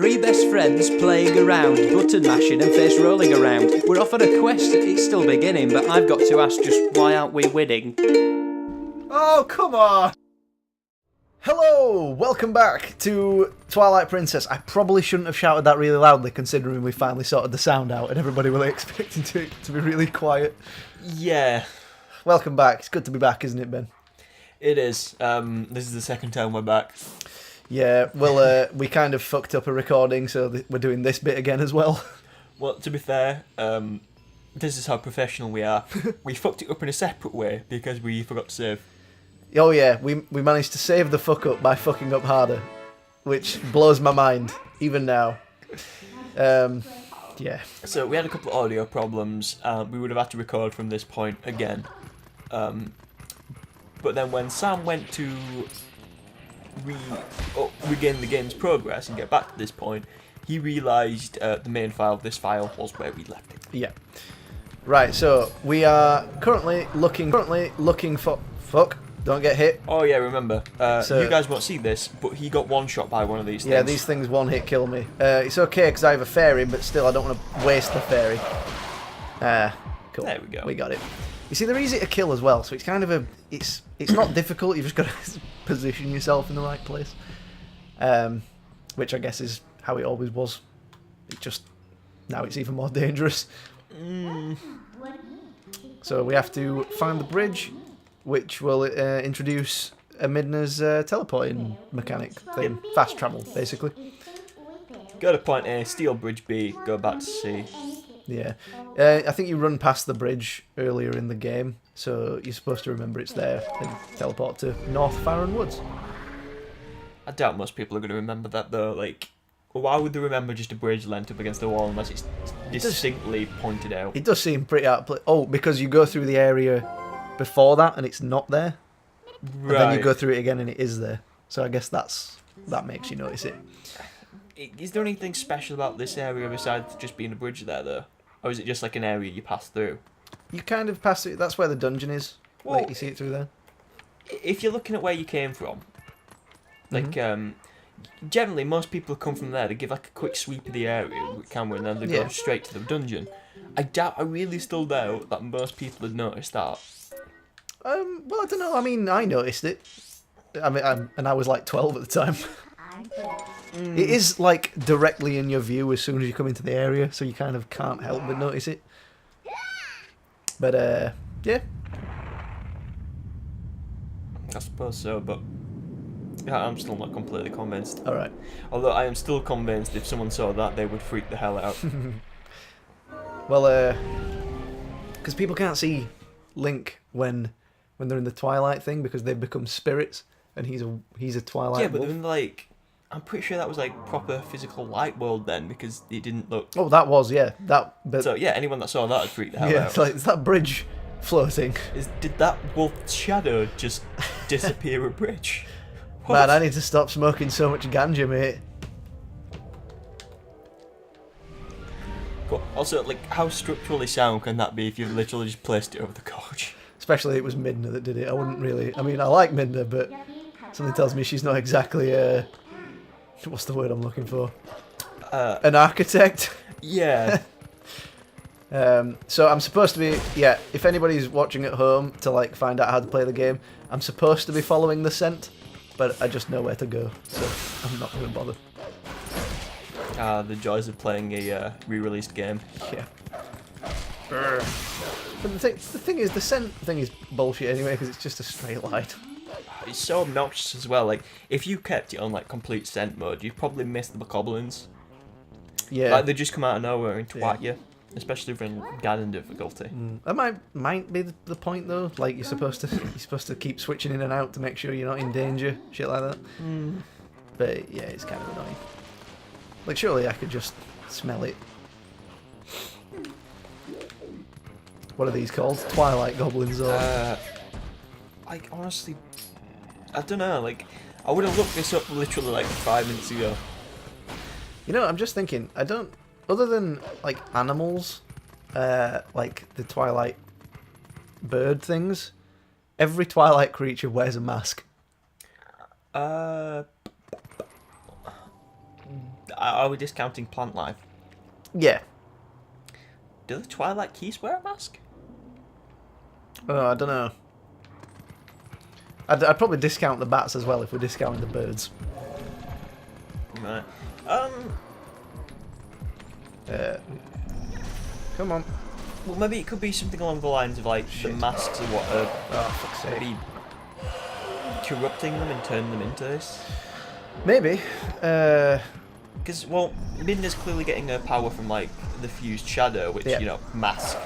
Three best friends playing around, button mashing and face rolling around. We're off on a quest, it's still beginning, but I've got to ask just why aren't we winning? Oh, come on! Hello! Welcome back to Twilight Princess. I probably shouldn't have shouted that really loudly considering we finally sorted the sound out and everybody was expecting to be really quiet. Yeah. Welcome back. It's good to be back, isn't it, Ben? It is. This is the second time we're back. Yeah, well, we kind of fucked up a recording, so we're doing this bit again as well. Well, to be fair, this is how professional we are. We fucked it up in a separate way because we forgot to save. Oh yeah, we managed to save the fuck up by fucking up harder, which blows my mind, even now. Yeah. So we had a couple of audio problems. We would have had to record from this point again. But then when Sam went to regain the game's progress and get back to this point, he realised the main file of this file was where we left it. Yeah. Right, so we are currently looking for... Fuck, don't get hit. Oh yeah, remember. So, you guys won't see this, but he got one shot by one of these things. Yeah, these things one-hit kill me. It's okay because I have a fairy, but still I don't want to waste the fairy. Cool. There we go. We got it. You see, they're easy to kill as well, so it's kind of it's not difficult, you've just got to position yourself in the right place. Which I guess is how it always was. It just, now it's even more dangerous. So we have to find the bridge, which will introduce Midna's teleporting mechanic thing. Fast travel, basically. Go to point A, steal bridge B, go back to C. Yeah. I think you run past the bridge earlier in the game, so you're supposed to remember it's there and teleport to North Farron Woods. I doubt most people are going to remember that though. Like, why would they remember just a bridge lent up against the wall unless it's distinctly pointed out? It does seem pretty out of place. Oh, because you go through the area before that and it's not there. Right. And then you go through it again and it is there. So I guess that makes you notice it. Is there anything special about this area besides just being a bridge there though? Or is it just like an area you pass through? You kind of pass it. That's where the dungeon is. Well, like, you see it through there. If you're looking at where you came from, like, generally most people come from there, they give like a quick sweep of the area with the camera and then they go straight to the dungeon. I really still doubt that most people had noticed that. Well, I don't know. I mean, I noticed it. I mean, and I was like 12 at the time. It is like directly in your view as soon as you come into the area, so you kind of can't help but notice it. But yeah. I suppose so, but yeah, I'm still not completely convinced. All right. Although I am still convinced if someone saw that, they would freak the hell out. Well, because people can't see Link when they're in the Twilight thing because they've become spirits, and he's a Twilight. Yeah, but wolf. then like, I'm pretty sure that was like proper physical light world then because it didn't look. Oh, that was that. But so yeah, anyone that saw that would freak the hell yeah, out. it's like, is that bridge floating? Did that wolf's shadow just disappear a bridge? What? Man, I need to stop smoking so much ganja, mate. But also, like, how structurally sound can that be if you've literally just placed it over the gorge? Especially it was Midna that did it. I wouldn't really... I mean, I like Midna, but something tells me she's not exactly... what's the word I'm looking for? An architect? Yeah. So I'm supposed to be... Yeah, if anybody's watching at home to, like, find out how to play the game, I'm supposed to be following the scent, but I just know where to go, so I'm not going to bother. The joys of playing a re-released game. Yeah. But the thing is, the scent thing is bullshit anyway, because it's just a straight line. It's so obnoxious as well. Like, if you kept it on like complete scent mode, you'd probably miss the bokoblins. Yeah. Like, they just come out of nowhere and twat you, especially from Ganon difficulty. That might be the point though. Like, you're supposed to keep switching in and out to make sure you're not in danger, shit like that. But yeah, it's kind of annoying. Like, surely I could just smell it. What are these called? Twilight goblins or... like, honestly, I don't know, like, I would have looked this up literally like 5 minutes ago. You know, I'm just thinking, I don't... Other than, like, animals, like the Twilight bird things, every Twilight creature wears a mask. are we discounting plant life? Yeah. Do the Twilight Keys wear a mask? Oh, I don't know. I'd probably discount the bats as well if we're discounting the birds. Right. Come on. Well, maybe it could be something along the lines of like the masks are what are Oh, fuck's sake. maybe corrupting them and turning them into this. Maybe. Because well, Midna's clearly getting her power from like the fused shadow, which Yeah. you know, mask.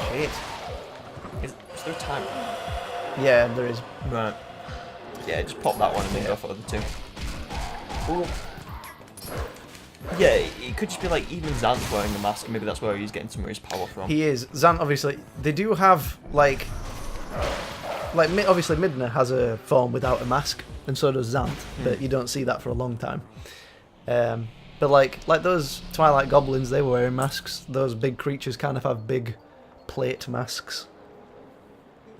Shit. Is there a time? Yeah, there is. Right. Yeah, just pop that one and then go for the other two. Ooh. Yeah, it could just be like even Zant's wearing the mask, and maybe that's where he's getting some of his power from. He is. Zant, obviously, they do have, like obviously Midna has a form without a mask, and so does Zant, but you don't see that for a long time. But like those Twilight Goblins, they were wearing masks. Those big creatures kind of have big plate masks.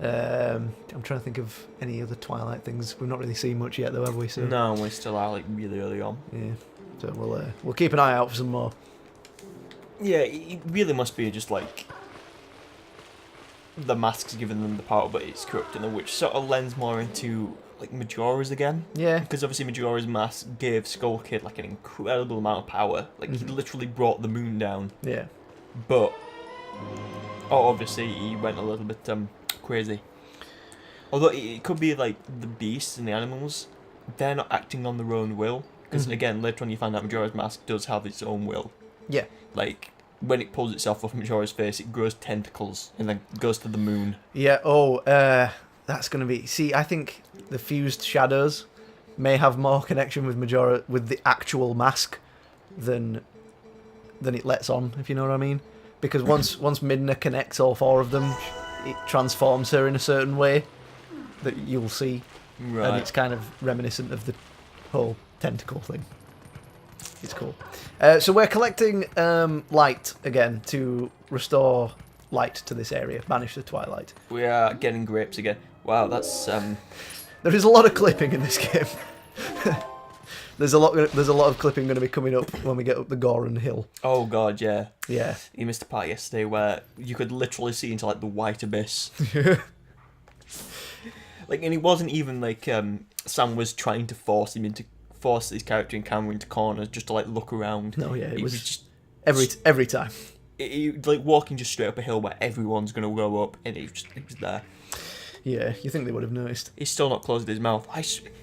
I'm trying to think of any other Twilight things. We've not really seen much yet, though, have we? So No, we still are like really early on. yeah. So we'll keep an eye out for some more. Yeah, it really must be just like the mask's giving them the power, but it's corrupting them, which sort of lends more into like Majora's again. Yeah. Because obviously Majora's mask gave Skull Kid like an incredible amount of power. Like he literally brought the moon down. Yeah. But obviously he went a little bit crazy. Although it could be like the beasts and the animals, they're not acting on their own will. Because again, later on you find out Majora's mask does have its own will. Yeah. Like when it pulls itself off Majora's face, it grows tentacles and then goes to the moon. Yeah. Oh, that's gonna be. See, I think the fused shadows may have more connection with Majora with the actual mask than it lets on. If you know what I mean. Because once Midna connects all four of them, it transforms her in a certain way that you'll see, Right. and it's kind of reminiscent of the whole tentacle thing. It's cool. So we're collecting light again to restore light to this area, banish the twilight. We are getting grapes again. Wow, that's There is a lot of clipping in this game. There's a lot of clipping going to be coming up when we get up the Goron Hill. oh god, yeah. Yeah. You missed a part yesterday where you could literally see into like the white abyss. Like, and it wasn't even like Sam was trying to force his character in camera into corners just to like look around. No, yeah, it was just every time. like walking just straight up a hill where everyone's gonna go up, and it was there. Yeah, you think they would have noticed? He's still not closed his mouth.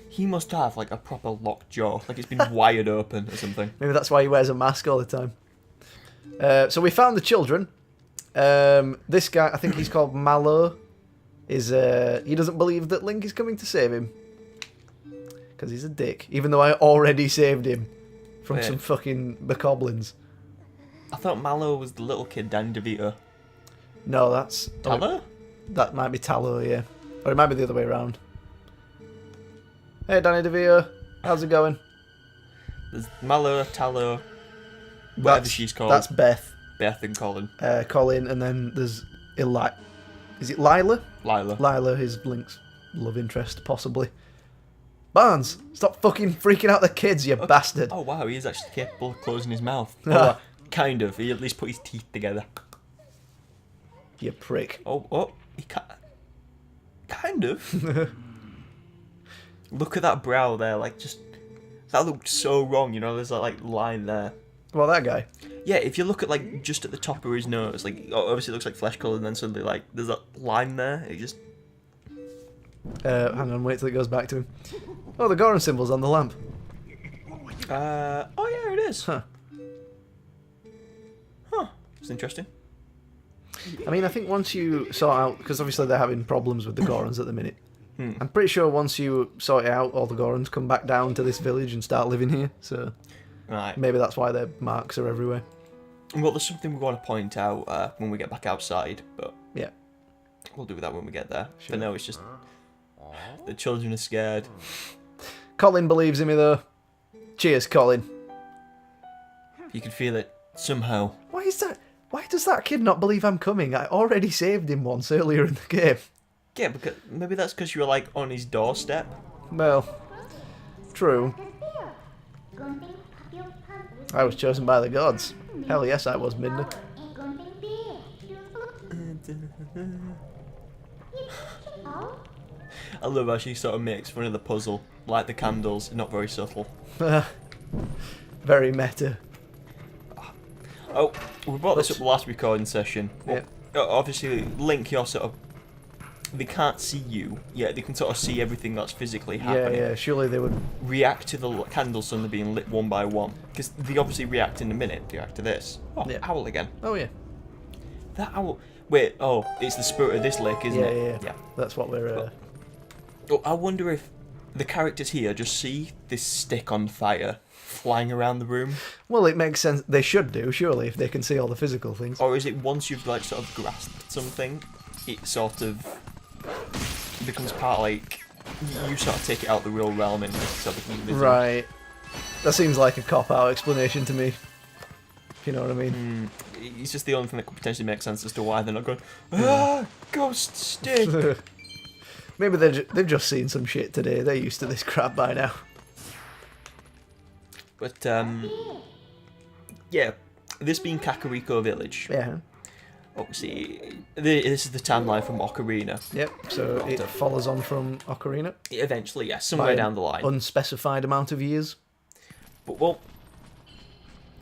He must have like a proper locked jaw, like it's been wired open or something. Maybe that's why he wears a mask all the time. So we found the children. This guy, I think he's called Mallow, is he doesn't believe that Link is coming to save him because he's a dick. Even though I already saved him from Wait. some fucking bokoblins. I thought Mallow was the little kid, Danny DeVito. No, that's Tallow? That might be Tallow, yeah, or it might be the other way around. Hey, Danny DeVito, how's it going? There's Mallow, Tallow, whatever she's called. That's Beth. Beth and Colin. Colin, and then there's Is it Lila? Lila. Lila, his Link's love interest, possibly. Barnes, stop fucking freaking out the kids, you bastard. Oh wow, he is actually capable of closing his mouth. Well, kind of. He at least put his teeth together. You prick. Oh, he can't. Kind of. Look at that brow there, like just that looked so wrong. You know, there's that like line there. Well, that guy. Yeah, if you look at like just at the top of his nose, like obviously it looks like flesh colour, and then suddenly like there's that line there. It just. Hang on, wait till it goes back to him. Oh, the Goron symbol's on the lamp. Oh yeah, it is. Huh. It's interesting. I mean, I think once you sort out, because obviously they're having problems with the Gorons at the minute. I'm pretty sure once you sort it out, all the Gorons come back down to this village and start living here. So Right. maybe that's why their marks are everywhere. Well, there's something we want to point out when we get back outside, but Yeah. we'll do that when we get there. Sure. For now, it's just the children are scared. Colin believes in me though. Cheers, Colin. You can feel it somehow. Why is that? Why does that kid not believe I'm coming? I already saved him once earlier in the game. Yeah, because maybe that's because you were like on his doorstep. Well, true. I was chosen by the gods. Hell yes, I was, Midna. I love how she sort of makes fun of the puzzle, like the candles, not very subtle. Very meta. Oh, we brought this up the last recording session. Yeah. Obviously, Link, you're sort of... They can't see you, yet they can sort of see everything that's physically happening. Yeah, surely they would... React to the candles suddenly being lit one by one. Because they obviously react in a minute, they react to this. Oh, Yeah. owl again. Oh, yeah. That owl... Wait, oh, it's the spirit of this lake, isn't it? Yeah. That's what we're... Oh, I wonder if the characters here just see this stick on fire flying around the room. Well, it makes sense. They should do, surely, if they can see all the physical things. Or is it once you've like sort of grasped something, it sort of becomes part like you sort of take it out the real realm and sort of invisible. Right. That seems like a cop-out explanation to me. If you know what I mean. It's just the only thing that could potentially make sense as to why they're not going, ghost stick. Maybe they've just seen some shit today. They're used to this crap by now. But yeah, this being Kakariko Village. Yeah. Obviously, this is the timeline from Ocarina. Yep. So it follows on from Ocarina. Eventually, yes, somewhere down the line. Unspecified amount of years. But well,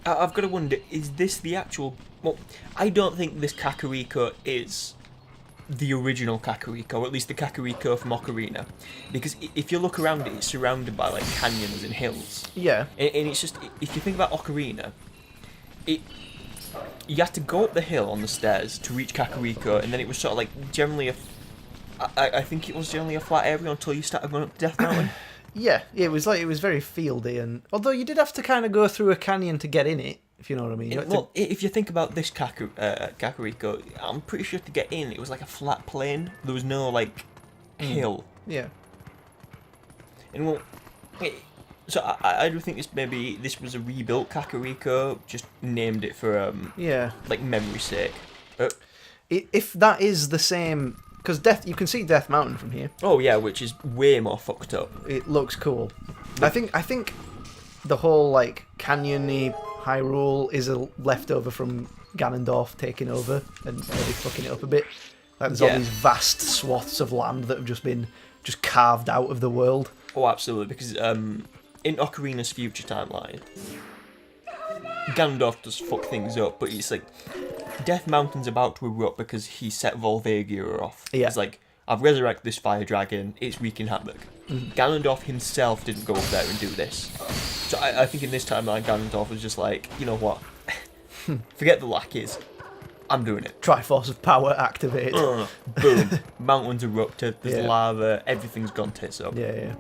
I've got to wonder: is this the actual? Well, I don't think this Kakariko is the original Kakariko, or at least the Kakariko from Ocarina, because if you look around it, it's surrounded by like canyons and hills. Yeah. And it's just, if you think about Ocarina, you had to go up the hill on the stairs to reach Kakariko, and then it was sort of like generally I think it was generally a flat area until you started going up Death Mountain. Yeah, it was very fieldy, and although you did have to kind of go through a canyon to get in it, if you know what I mean. Well, if you think about this Kakariko, I'm pretty sure to get in, it was like a flat plain. There was no like hill. Yeah. And well, so I do think this was a rebuilt Kakariko, just named it for Yeah. like memory's sake. If that is the same, because you can see Death Mountain from here. Oh yeah, which is way more fucked up. It looks cool. I think the whole like canyony Hyrule is a leftover from Ganondorf taking over and maybe fucking it up a bit. Like there's all these vast swaths of land that have just been carved out of the world. Oh, absolutely, because in Ocarina's future timeline, Ganondorf does fuck things up, but it's like Death Mountain's about to erupt because he set Volvagia off. Yeah. It's like, I've resurrected this fire dragon, it's wreaking havoc. Ganondorf himself didn't go up there and do this. So I think in this timeline, Ganondorf was just like, you know what? Forget the lackeys. I'm doing it. Triforce of power activated. Boom. Mountains erupted, there's Yeah. lava, everything's gone tits up. Yeah.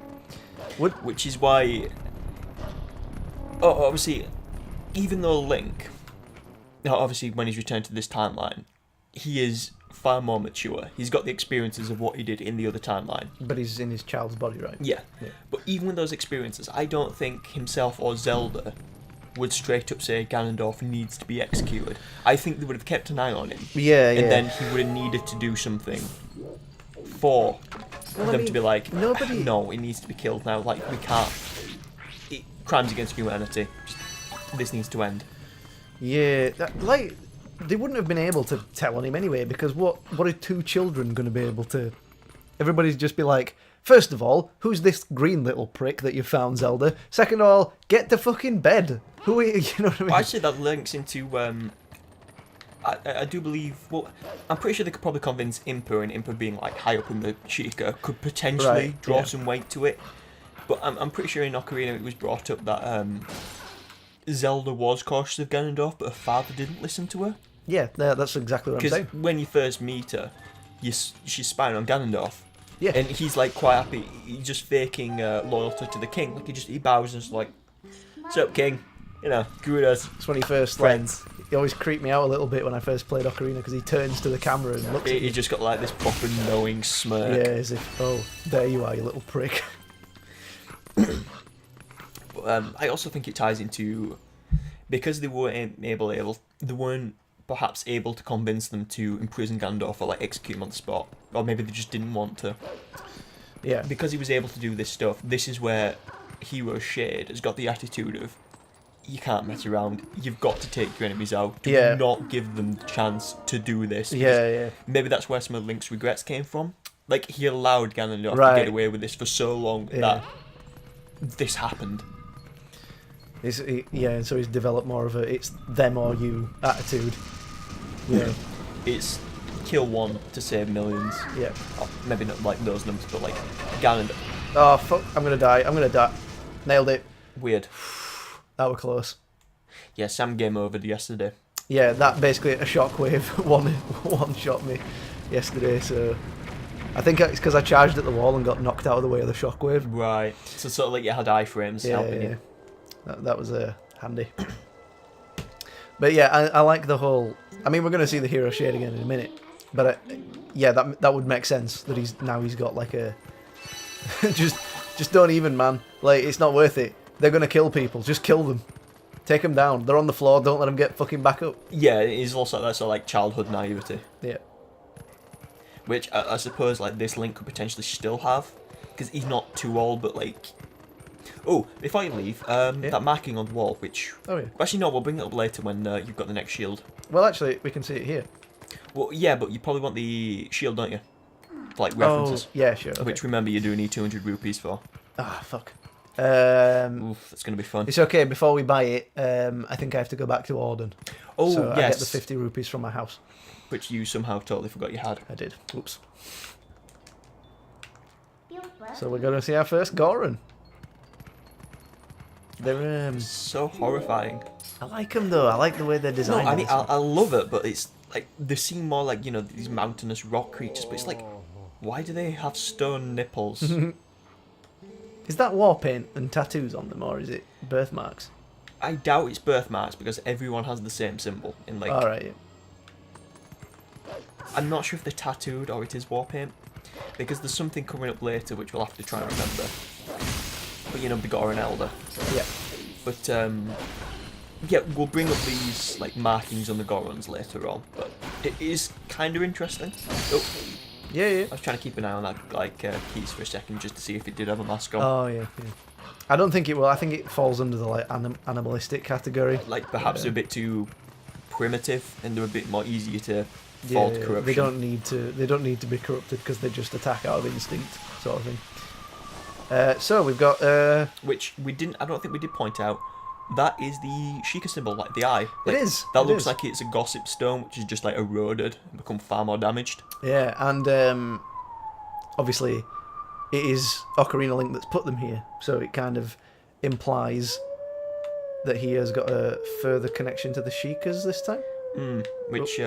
Which is why... Oh, obviously, even though Link... Obviously, when he's returned to this timeline, he is far more mature. He's got the experiences of what he did in the other timeline. But he's in his child's body, right? Yeah. Yeah. But even with those experiences, I don't think himself or Zelda would straight up say Ganondorf needs to be executed. I think they would have kept an eye on him. Yeah. And then he would have needed to do something for them to be like, nobody... no, he needs to be killed now. Like, we can't. Crimes against humanity. This needs to end. Yeah, they wouldn't have been able to tell on him anyway, because what are two children going to be able to... Everybody's just be like, first of all, who's this green little prick that you found, Zelda? Second of all, get to fucking bed. Who are you? You know what I mean? Well, actually, that links into... I do believe... Well, I'm pretty sure they could probably convince Impa, and Impa being like high up in the Sheikah could potentially draw some weight to it. But I'm pretty sure in Ocarina it was brought up that Zelda was cautious of Ganondorf, but her father didn't listen to her. Yeah, that's exactly what I'm saying. Because when you first meet her, she's spying on Ganondorf. Yeah. And he's like quite happy. He's just faking loyalty to the king. Like he bows and is like, "What's up, king? You know, Gerudo's It's when he first friends." He always creeped me out a little bit when I first played Ocarina, because he turns to the camera and looks at He me. just got like this proper knowing smirk. Yeah, as if, oh, there you are, you little prick. But, I also think it ties into, because they weren't perhaps able to convince them to imprison Ganondorf or like execute him on the spot, or maybe they just didn't want to. Yeah. Because he was able to do this stuff, this is where Hero Shade has got the attitude of, you can't mess around. You've got to take your enemies out. Do Yeah. not give them the chance to do this. Yeah. Maybe that's where some of Link's regrets came from. Like, he allowed Ganondorf to Right. get away with this for so long that this happened. And so he's developed more of a it's them or you attitude. Yeah. It's kill one to save millions. Yeah. Oh, maybe not like those numbers, but like Ganondorf. Oh, fuck. I'm going to die. Nailed it. Weird. That were close. Yeah, Sam game overed yesterday. Yeah, that basically a shockwave one shot me yesterday, so I think it's because I charged at the wall and got knocked out of the way of the shockwave. Right. So sort of like you had iframes helping you. That was handy. But yeah, I like the whole... I mean, we're going to see the hero shade again in a minute, but that would make sense that he's got like a... just don't even, man. Like, it's not worth it. They're going to kill people. Just kill them. Take them down. They're on the floor. Don't let them get fucking back up. Yeah, it is also that sort of like childhood naivety. Yeah. Which I suppose like this Link could potentially still have, because he's not too old, but like... Oh, before you leave, that marking on the wall, which... Oh, yeah. Actually, no, we'll bring it up later when you've got the next shield. Well, actually, we can see it here. Well, yeah, but you probably want the shield, don't you? For, like, references. Oh, yeah, sure. Okay. Which, remember, you do need 200 rupees for. Ah, fuck. Oof, that's going to be fun. It's okay. Before we buy it, I think I have to go back to Auden. Oh, so yes. I get the 50 rupees from my house. Which you somehow totally forgot you had. I did. Oops. So we're going to see our first Goron. They're So horrifying. I like them though. I like the way they're No, designed. I mean, I love it, but it's like, they seem more like, you know, these mountainous rock creatures, but it's like, why do they have stone nipples? Is that war paint and tattoos on them, or is it birthmarks? I doubt it's birthmarks, because everyone has the same symbol. In like, Alright. I'm not sure if they're tattooed or it is war paint, because there's something coming up later which we'll have to try and remember. But you know, the Goron Elder. Yeah. But yeah, we'll bring up these like markings on the Gorons later on. But it is kind of interesting. Oh, Yeah. I was trying to keep an eye on that like keys for a second just to see if it did have a mask on. Oh yeah. I don't think it will. I think it falls under the like animalistic category. Like perhaps they're a bit too primitive and they're a bit more easier to fall to corruption. They don't need to be corrupted because they just attack out of instinct, sort of thing. So we've got which we didn't. I don't think we did point out. That is the Sheikah symbol, like the eye. Like, it is. That it looks is. like it's a gossip stone, which is just like eroded and become far more damaged. Yeah, and obviously it is Ocarina Link that's put them here, so it kind of implies that he has got a further connection to the Sheikahs this time. Which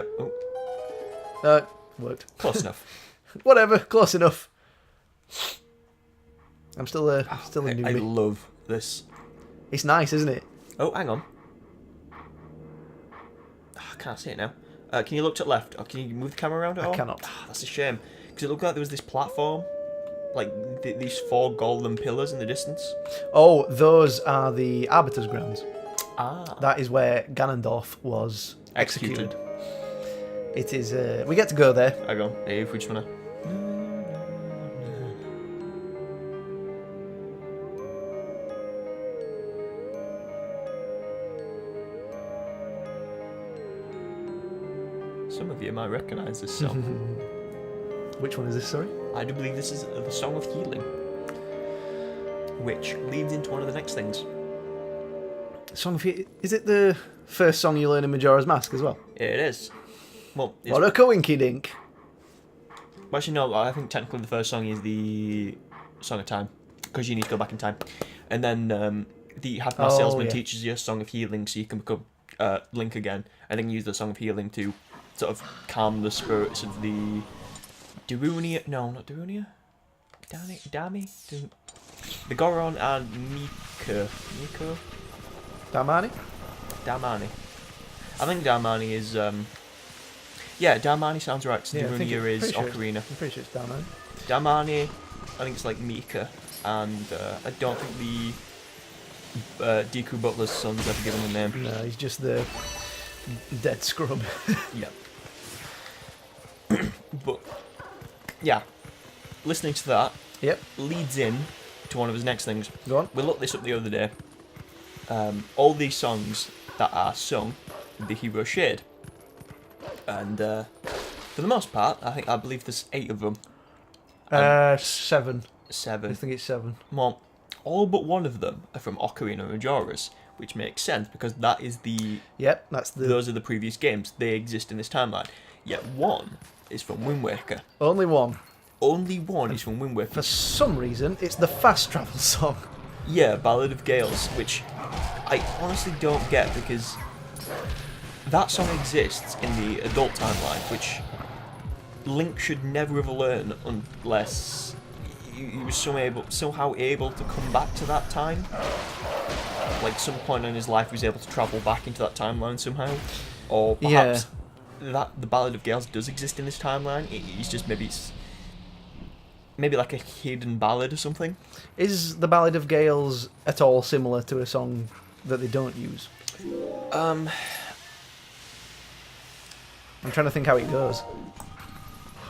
Worked. close enough. Whatever, close enough. I'm still a I newbie. love this. It's nice, isn't it? Oh, hang on. I can't see it now. Can you look to the left? Or can you move the camera around at all? I cannot. That's a shame. Because it looked like there was this platform. Like, these 4 golden pillars in the distance. Oh, those are the Arbiter's Grounds. Ah. That is where Ganondorf was Executed. It is. We get to go there. Hang on. Hey, if we just wanna... Some of you might recognise this song. Which one is this, sorry? I do believe this is the Song of Healing. Which leads into one of the next things. Song of Is it the first song you learn in Majora's Mask as well? It is. Well, it's... What a coinky dink. Actually, no, I think technically the first song is the Song of Time. Because you need to go back in time. And then the Half-Mast Salesman teaches you a Song of Healing so you can become Link again. And then use the Song of Healing to sort of calm the spirits of the... Darunia? No, not Darunia. Dami? The Goron and Miko. Damani? Damani. I think Damani is... Yeah, Damani sounds right, because Darunia is Ocarina. I'm pretty sure it's Damani. Damani, I think it's like Mika, and I don't think the Deku Butler's son's ever given a name. No, he's just the dead scrub. Yeah. But, yeah, listening to that Yep. leads in to one of his next things. Go on. We looked this up the other day. all these songs that are sung with the hero shade. And for the most part, I believe there's 8 of them. 7. 7. I think it's 7. Well, all but one of them are from Ocarina of Majora's, which makes sense because that is the. Yep, that's the. Those are the previous games. They exist in this timeline. Yet one is from Wind Waker. Only one. Only one is from Wind Waker. For some reason, it's the fast travel song. Yeah, Ballad of Gales, which I honestly don't get because that song exists in the adult timeline, which Link should never have learned unless he was somehow able to come back to that time. Like some point in his life he was able to travel back into that timeline somehow. Or perhaps that the Ballad of Gales does exist in this timeline. It's just maybe like a hidden ballad or something. Is the Ballad of Gales at all similar to a song that they don't use? I'm trying to think how it goes.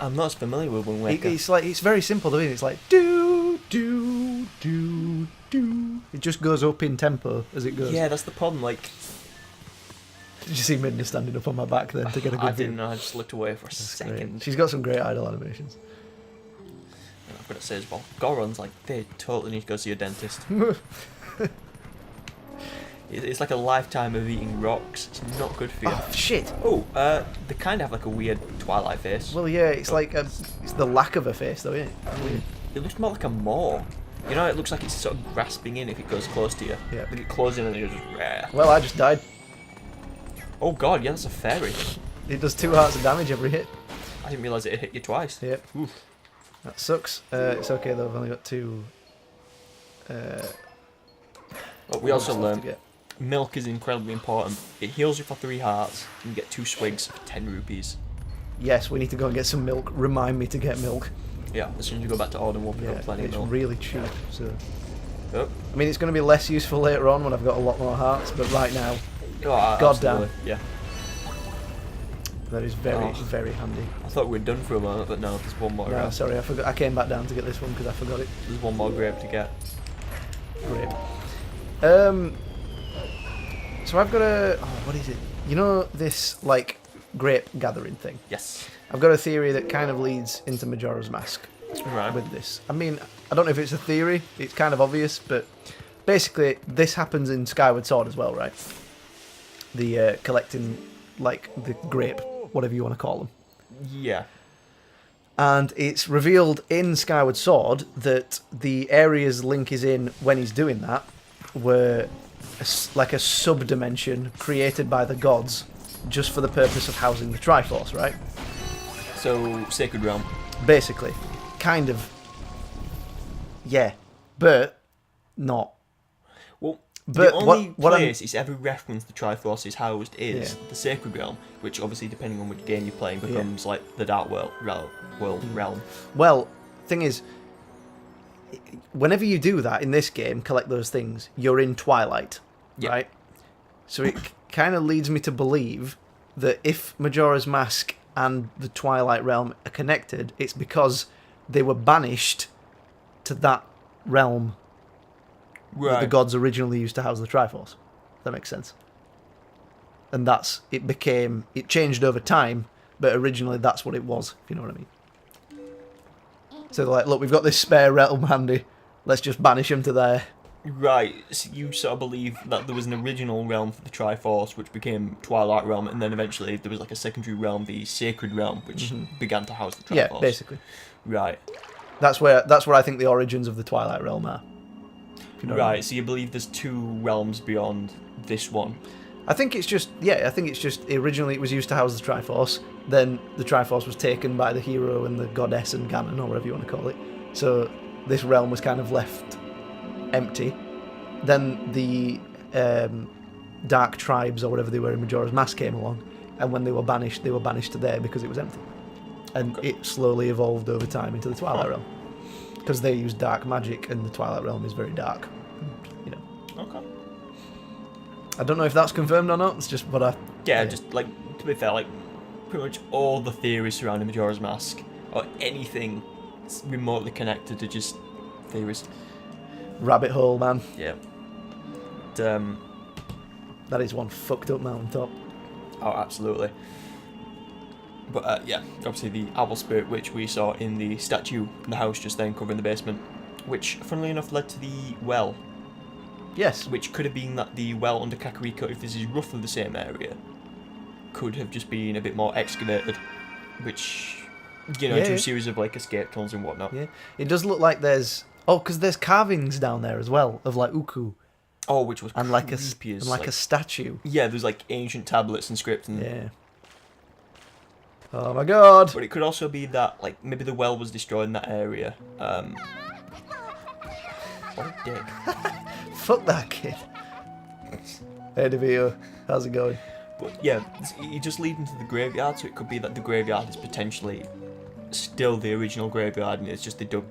I'm not as familiar with Wind Waker. It's very simple, isn't it? It's like do do do do. It just goes up in tempo as it goes. Yeah, that's the problem. Like, did you see Midna standing up on my back then to get a good I view? didn't know. I just looked away for a Great. second. She's got some great idol animations. And I've got to say as well, Goron's like, they totally need to go see a dentist. It's like a lifetime of eating rocks. It's not good for you. Oh shit! Oh, they kind of have like a weird Twilight face. Well, yeah, it's like it's the lack of a face, though, isn't it? Weird. It looks more like a maw. You know, it looks like it's sort of grasping in if it goes close to you. Yeah. Like it closes in and you're just rare. Well, I just died. Oh god, yeah, that's a fairy. It does 2 hearts of damage every hit. I didn't realise it hit you twice. Yep. Oof. That sucks. It's okay though. I've only got 2. But we also stuff to learned get. milk is incredibly important. It heals you for 3 hearts. And you get 2 swigs for 10 rupees. Yes, we need to go and get some milk. Remind me to get milk. Yeah, as soon as you go back to Orden, we'll pick Yeah, up plenty of it's milk. really cheap. So, Oh. I mean, it's going to be less useful later on when I've got a lot more hearts. But right now, Oh, goddamn. absolutely. Yeah. that is very, Oh. very handy. I thought we were done for a moment, but no, there's one more. No, sorry, I forgot. I came back down to get this one because I forgot it. There's one more grape to get. Great. So I've got a. Oh, what is it? You know this like grape gathering thing. Yes. I've got a theory that kind of leads into Majora's Mask Right. with this. I mean, I don't know if it's a theory. It's kind of obvious, but basically this happens in Skyward Sword as well, right? The collecting like the grape, whatever you want to call them. Yeah. And it's revealed in Skyward Sword that the areas Link is in when he's doing that were like a sub-dimension created by the gods just for the purpose of housing the Triforce, right? So, Sacred Realm. Basically. Kind of. Yeah. But not. Well, But the only what I'm- place it's ever referenced the Triforce is housed is the Sacred Realm, which obviously, depending on which game you're playing, becomes like the Dark Realm. Well, thing is, whenever you do that in this game, collect those things, you're in Twilight, right? So it kind of leads me to believe that if Majora's Mask and the Twilight Realm are connected, it's because they were banished to that realm that the gods originally used to house the Triforce. That makes sense. And it changed over time, but originally that's what it was, if you know what I mean. So they're like, look, we've got this spare realm handy, let's just banish them to there. Right, so you sort of believe that there was an original realm for the Triforce, which became Twilight Realm, and then eventually there was like a secondary realm, the Sacred Realm, which began to house the Triforce. Yeah, basically. Right. That's where I think the origins of the Twilight Realm are. If you know what I mean. So you believe there's 2 realms beyond this one? I think it's just originally it was used to house the Triforce, then the Triforce was taken by the hero and the goddess and Ganon, or whatever you want to call it. So this realm was kind of left empty. Then the dark tribes, or whatever they were in Majora's Mask, came along, and when they were banished to there because it was empty. And it slowly evolved over time into the Twilight Realm. Because they use dark magic, and the Twilight Realm is very dark. You know. Okay. I don't know if that's confirmed or not, it's just what I... Yeah, just like, to be fair, like, pretty much all the theories surrounding Majora's Mask, or anything remotely connected to just theories. Rabbit hole, man. Yeah. That is one fucked up mountaintop. Oh, absolutely. But yeah, obviously the owl spirit, which we saw in the statue in the house just then covering the basement, which, funnily enough, led to the well. Yes. Which could have been that the well under Kakariko, if this is roughly the same area, could have just been a bit more excavated, which, into a series of like escape tunnels and whatnot. Yeah, it does look like there's because there's carvings down there as well of like uku. Oh, which was and like a statue. Yeah, there's like ancient tablets and scripts and. Yeah. Oh my god! But it could also be that like maybe the well was destroyed in that area. What a dick. Fuck that kid. Hey DeVito, how's it going? But yeah, you just lead into the graveyard, so it could be that the graveyard is potentially still the original graveyard, and it's just they dug.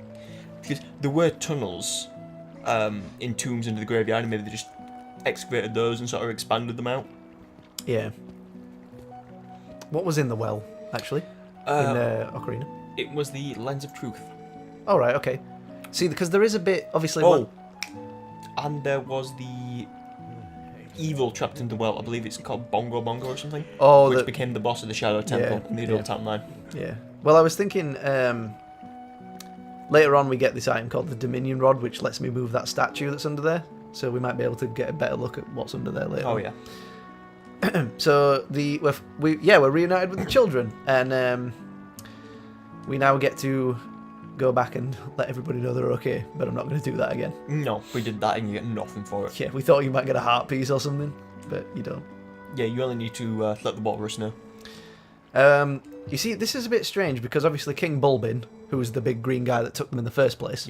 Because there were tunnels in tombs under the graveyard, and maybe they just excavated those and sort of expanded them out. Yeah. What was in the well, actually? In Ocarina? It was the Lens of Truth. Oh, right, okay. See, because there is a bit, obviously... And there was the evil trapped in the well. I believe it's called Bongo Bongo or something. Oh, which became the boss of the Shadow Temple in the adult timeline. Yeah. Well, I was thinking... later on we get this item called the Dominion Rod, which lets me move that statue that's under there. So we might be able to get a better look at what's under there later. Oh, yeah. So we're reunited with the children, and we now get to go back and let everybody know they're okay. But I'm not going to do that again. No, we did that and you get nothing for it. Yeah, we thought you might get a heart piece or something, but you don't. Yeah, you only need to let the walrus know. You see, this is a bit strange because obviously King Bulbin, who was the big green guy that took them in the first place,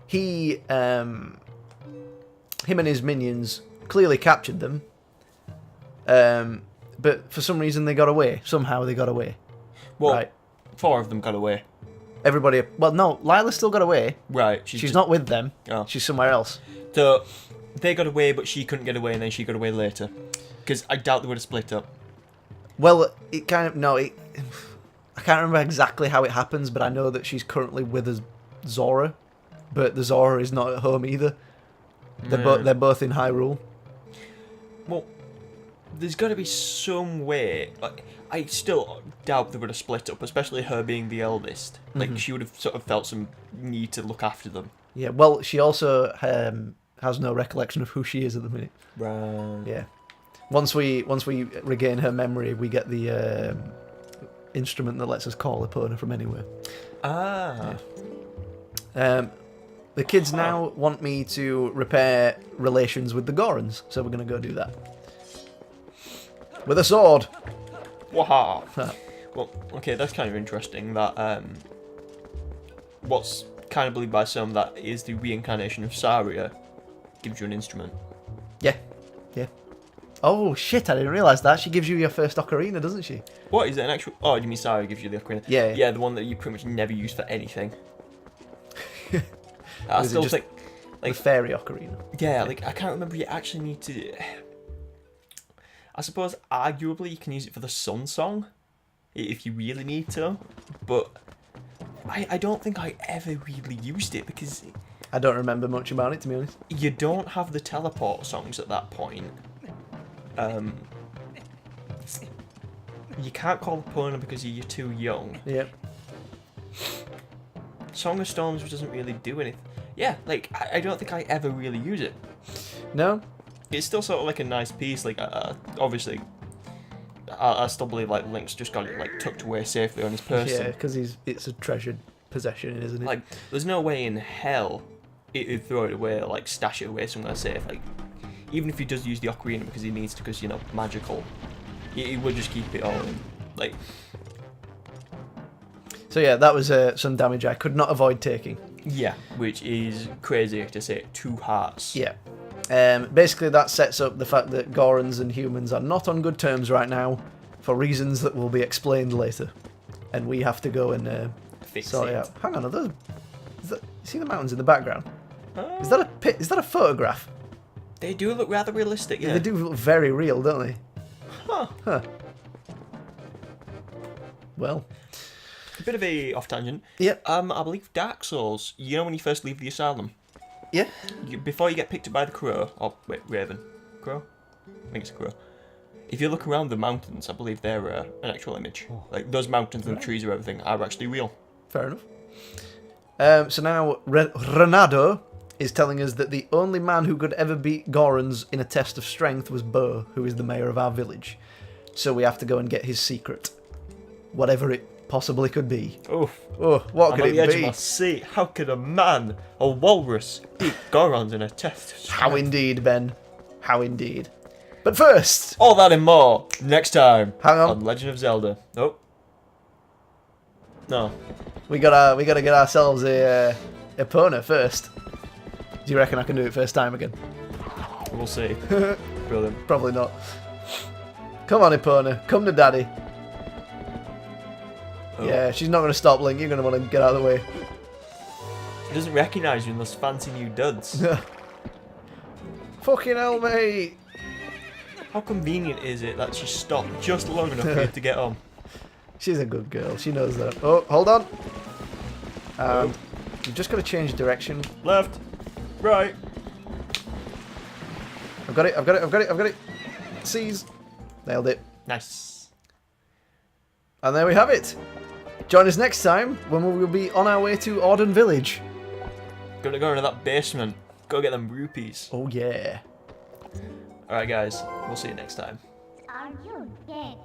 he, him and his minions clearly captured them. But for some reason they got away. Somehow they got away. Well, right. 4 of them got away. Everybody... Well, no, Lila still got away. Right. She's not with them. Oh. She's somewhere else. So, they got away, but she couldn't get away, and then she got away later. Because I doubt they would have split up. Well, it kind of... No, I can't remember exactly how it happens, but I know that she's currently with Zora. But the Zora is not at home either. They're both in Hyrule. Well... There's got to be some way. Like, I still doubt they would have split up, especially her being the eldest. Like, she would have sort of felt some need to look after them. Yeah, well, she also has no recollection of who she is at the minute. Right. Yeah. Once we regain her memory, we get the instrument that lets us call Epona from anywhere. Ah. Yeah. The kids now want me to repair relations with the Gorons, so we're going to go do that. With a sword. Waha. Well, okay, that's kind of interesting. That what's kind of believed by some that is the reincarnation of Saria gives you an instrument. Yeah. Oh shit! I didn't realise that. She gives you your first ocarina, doesn't she? What is it? An actual? Oh, you mean Saria gives you the ocarina? Yeah. Yeah, the one that you pretty much never use for anything. I still think like the fairy ocarina. Yeah, like I can't remember. You actually need to. I suppose, arguably, you can use it for the Sun Song, if you really need to, but I don't think I ever really used it, because... I don't remember much about it, to be honest. You don't have the teleport songs at that point. You can't call Epona because you're too young. Yep. Song of Storms doesn't really do anything. Yeah, like, I don't think I ever really use it. No? It's still sort of like a nice piece, like, obviously, I still believe, like, Link's just got it, like, tucked away safely on his person. Yeah, because it's a treasured possession, isn't it? Like, there's no way in hell he'd throw it away or, like, stash it away somewhere safe. Like, even if he does use the ocarina because he needs to, because, magical, he would just keep it all in. Like... So yeah, that was some damage I could not avoid taking. Yeah, which is crazy to say. 2 hearts. Yeah. Basically, that sets up the fact that Gorons and humans are not on good terms right now, for reasons that will be explained later, and we have to go and sort it out. Hang on, you see the mountains in the background? Is that a photograph? They do look rather realistic. Yeah, they do look very real, don't they? Huh. Well, a bit of a off tangent. Yep. I believe Dark Souls. You know when you first leave the asylum. Yeah. Before you get picked up by the crow, or wait, Raven, crow. I think it's a crow. If you look around the mountains, I believe they're an actual image. Like, those mountains and the trees and everything are actually real. Fair enough. So now Renado is telling us that the only man who could ever beat Gorons in a test of strength was Bo, who is the mayor of our village. So we have to go and get his secret. Whatever it possibly could be. Oh, what I'm could on the it edge be? of my seat. How could a man, a walrus, beat Gorons in a test of strength? How indeed, Ben. How indeed. But first... All that and more, next time, Hang on. on Legend of Zelda. Oh. No. We gotta get ourselves a Epona first. Do you reckon I can do it first time again? We'll see. Brilliant. Probably not. Come on, Epona. Come to Daddy. Oh. Yeah, she's not gonna stop, Link. You're gonna want to get out of the way. He doesn't recognise you in those fancy new duds. Fucking hell, mate. How convenient is it that she stopped just long enough for you to get on? She's a good girl. She knows that. Oh, hold on. You've just got to change direction. Left. Right. I've got it. Seize. Nailed it. Nice. And there we have it. Join us next time when we will be on our way to Auden Village. Gonna go into that basement. Go get them rupees. Oh, yeah. Alright guys, we'll see you next time. Are you dead?